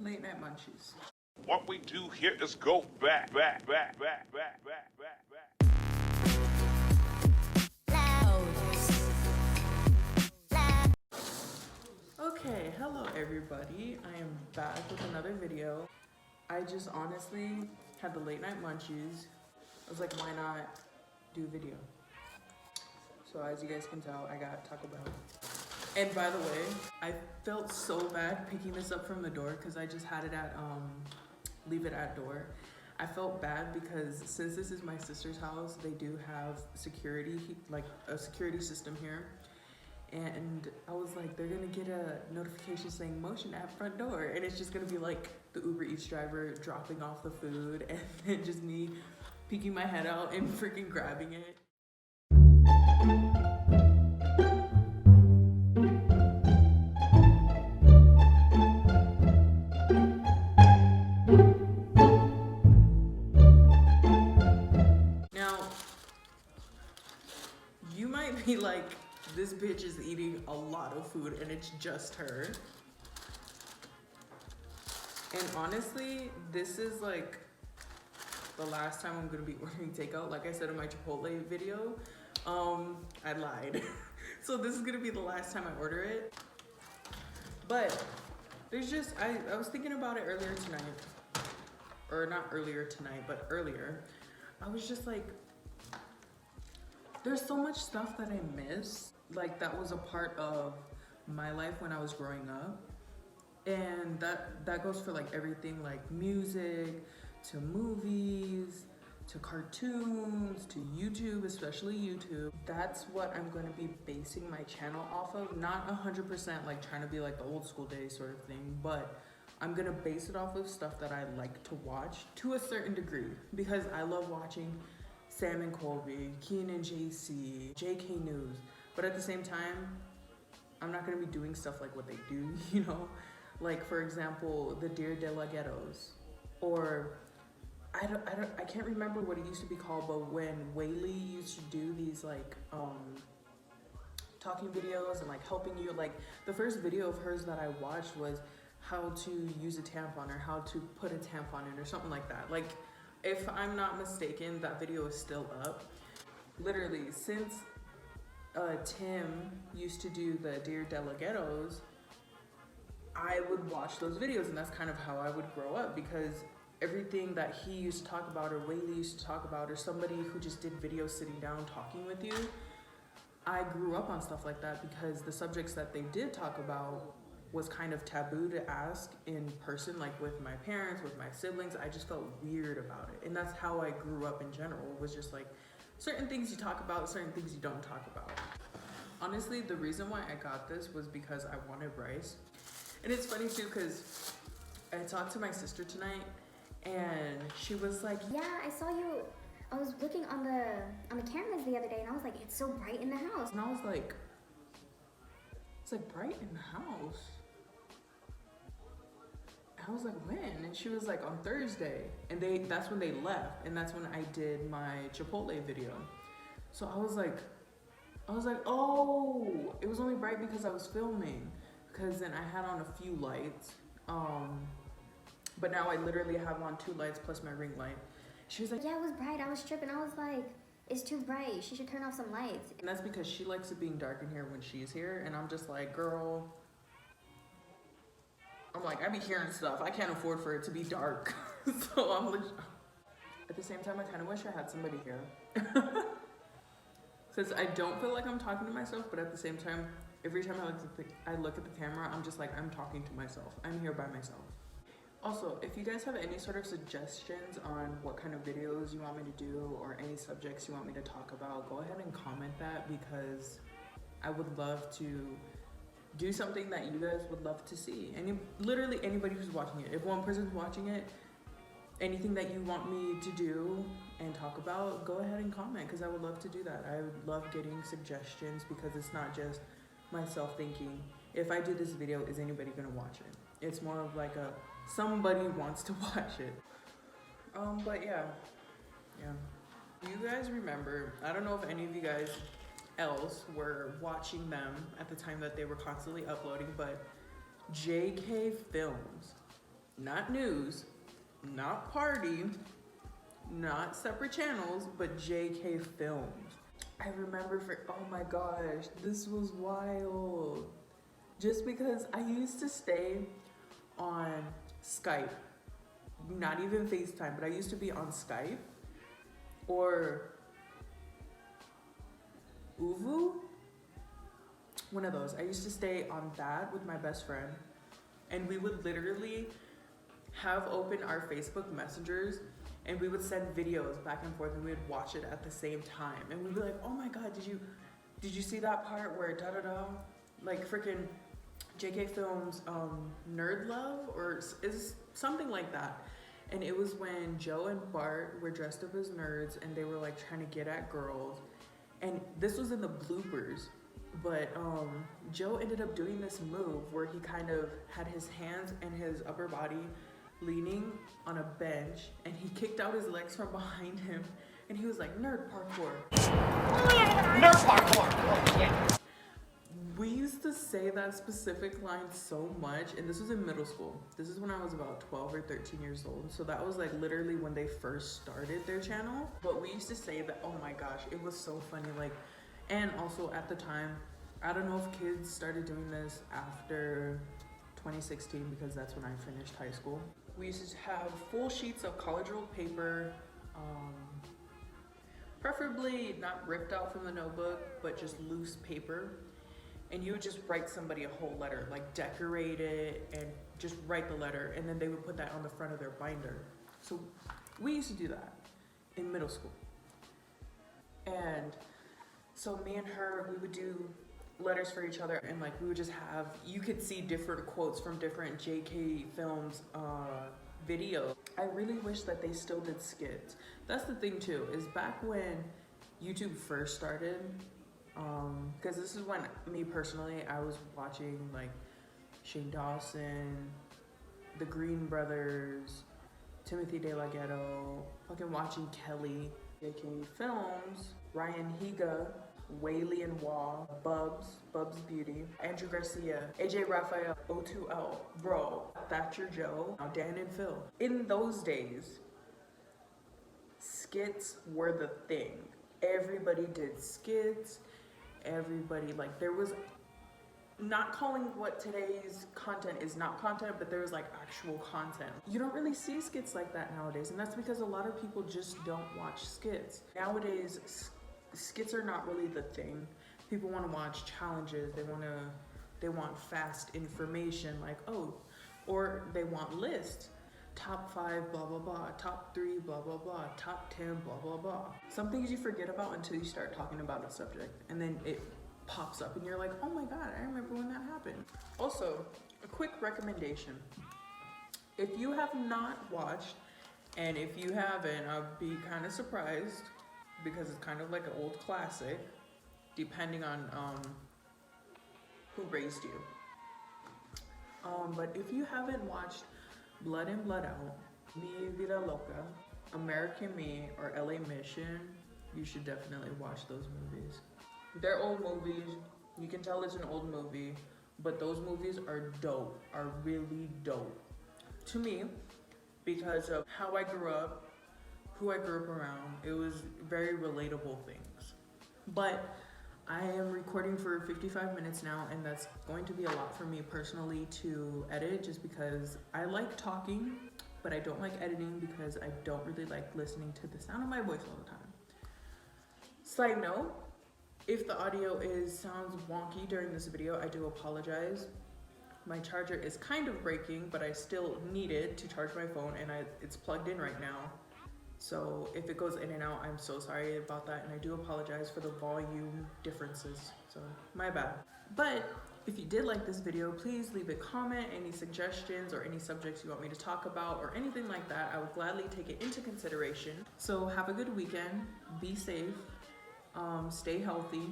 Late night munchies. What we do here is go back. Okay, hello everybody. I am back with another video. I just honestly had the late night munchies. I was like, why not do a video? So as you guys can tell, I got Taco Bell. And by the way, I felt so bad picking this up from the door because I just had it at, leave it at door. I felt bad because since this is my sister's house, they do have security, like a security system here. And I was like, they're gonna get a notification saying motion at front door. And it's just gonna be like the Uber Eats driver dropping off the food and then just me peeking my head out and freaking grabbing it. Now, you might be like, this bitch is eating a lot of food and it's just her. And honestly, this is like the last time I'm gonna be ordering takeout. Like I said in my Chipotle video, I lied. So this is gonna be the last time I order it. But there's just, I was thinking about it earlier tonight. Or not earlier tonight, but earlier. I was just like, there's so much stuff that I miss. Like that was a part of my life when I was growing up. And that goes for like everything, like music, to movies, to cartoons, to YouTube, especially YouTube. That's what I'm gonna be basing my channel off of. Not 100% like trying to be like the old school days sort of thing, but I'm gonna base it off of stuff that I like to watch to a certain degree because I love watching Sam and Colby, Keenan JC, JK News. But at the same time, I'm not gonna be doing stuff like what they do, you know? Like for example, the Dear DeLaGhettos, or I can't remember what it used to be called, but when Weylie used to do these like talking videos and like helping you, like the first video of hers that I watched was how to use a tampon or how to put a tampon in or something like that. Like if I'm not mistaken, that video is still up. Literally since Tim used to do the Dear DeLaGhettos, I would watch those videos, and that's kind of how I would grow up because everything that he used to talk about or Weylie used to talk about or somebody who just did videos sitting down talking with you, I grew up on stuff like that because the subjects that they did talk about was kind of taboo to ask in person, like with my parents, with my siblings. I just felt weird about it. And that's how I grew up in general, was just like certain things you talk about, certain things you don't talk about. Honestly, the reason why I got this was because I wanted rice. And it's funny too, because I talked to my sister tonight and she was like, yeah, I saw you. I was looking on the cameras the other day and I was like, it's so bright in the house. And I was like, it's like bright in the house. I was like, when? And she was like, on Thursday. And that's when they left. And that's when I did my Chipotle video. So I was like, oh, it was only bright because I was filming. Because then I had on a few lights. But now I literally have on 2 lights plus my ring light. She was like, yeah, it was bright. I was tripping. I was like, it's too bright. She should turn off some lights. And that's because she likes it being dark in here when she's here. And I'm just like, girl, I'm like, I be hearing stuff. I can't afford for it to be dark. So I'm like, at the same time, I kind of wish I had somebody here. Because I don't feel like I'm talking to myself, but at the same time, every time I look at the camera, I'm just like, I'm talking to myself. I'm here by myself. Also, if you guys have any sort of suggestions on what kind of videos you want me to do or any subjects you want me to talk about, go ahead and comment that because I would love to do something that you guys would love to see. Literally anybody who's watching it. If one person's watching it, anything that you want me to do and talk about, go ahead and comment because I would love to do that. I would love getting suggestions because it's not just myself thinking, if I do this video, is anybody gonna watch it? It's more of like a, somebody wants to watch it. But yeah. You guys remember, I don't know if any of you guys else were watching them at the time that they were constantly uploading, but JKFilms not news, not party, not separate channels, but JKFilms. I remember oh my gosh, this was wild. Just because I used to stay on Skype, not even FaceTime, but I used to be on Skype or Uvu, one of those. I used to stay on that with my best friend, and we would literally have open our Facebook messengers and we would send videos back and forth and we would watch it at the same time. And we'd be like, oh my God, did you see that part where da-da-da? Like freaking JKFilms Nerd Love or is something like that. And it was when Joe and Bart were dressed up as nerds and they were like trying to get at girls. And this was in the bloopers, but Joe ended up doing this move where he kind of had his hands and his upper body leaning on a bench and he kicked out his legs from behind him and he was like, nerd parkour. Nerd parkour. Oh, yeah. We used to say that specific line so much, and this was in middle school. This is when I was about 12 or 13 years old. So that was like literally when they first started their channel. But we used to say that, oh my gosh, it was so funny. Like, and also at the time, I don't know if kids started doing this after 2016 because that's when I finished high school. We used to have full sheets of college rolled paper, preferably not ripped out from the notebook, but just loose paper. And you would just write somebody a whole letter, like decorate it and just write the letter, and then they would put that on the front of their binder. So we used to do that in middle school. And so me and her, we would do letters for each other, and like we would just have, you could see different quotes from different JKFilms videos. I really wish that they still did skits. That's the thing too, is back when YouTube first started, because this is when me personally, I was watching like Shane Dawson, the Green Brothers, Timothy DeLaGhetto, fucking watching Kelly, JKFilms, Ryan Higa, Whaley and Wah, BubzBeauty, Andrew Garcia, AJ Raphael, O2L, Bro, Thatcher Joe, now Dan and Phil. In those days, skits were the thing. Everybody did skits. Everybody, like, there was, not calling what today's content is not content, but there was like actual content. You don't really see skits like that nowadays, and that's because a lot of people just don't watch skits. Nowadays, skits are not really the thing. People want to watch challenges. They want fast information, like, oh, or they want lists. Top 5, blah, blah, blah. Top 3, blah, blah, blah. Top 10, blah, blah, blah. Some things you forget about until you start talking about a subject, and then it pops up and you're like, oh my God, I remember when that happened. Also, a quick recommendation. If you have not watched, and if you haven't, I'll be kind of surprised because it's kind of like an old classic, depending on who raised you. But if you haven't watched Blood In, Blood Out, Mi Vida Loca, American Me, or LA Mission, you should definitely watch those movies. They're old movies. You can tell it's an old movie, but those movies are dope, are really dope. To me, because of how I grew up, who I grew up around, it was very relatable things. But I am recording for 55 minutes now, and that's going to be a lot for me personally to edit, just because I like talking, but I don't like editing because I don't really like listening to the sound of my voice all the time. Side note, if the audio sounds wonky during this video, I do apologize. My charger is kind of breaking, but I still need it to charge my phone, and it's plugged in right now. So if it goes in and out, I'm so sorry about that, and I do apologize for the volume differences, so my bad. But if you did like this video, please leave a comment, any suggestions or any subjects you want me to talk about or anything like that. I would gladly take it into consideration. So have a good weekend, be safe, stay healthy.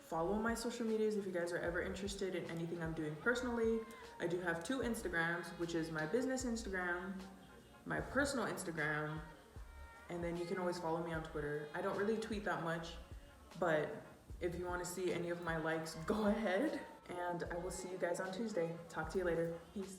Follow my social medias if you guys are ever interested in anything I'm doing personally. I do have 2 Instagrams, which is my business Instagram, my personal Instagram, and then you can always follow me on Twitter. I don't really tweet that much, but if you want to see any of my likes, go ahead. And I will see you guys on Tuesday. Talk to you later. Peace.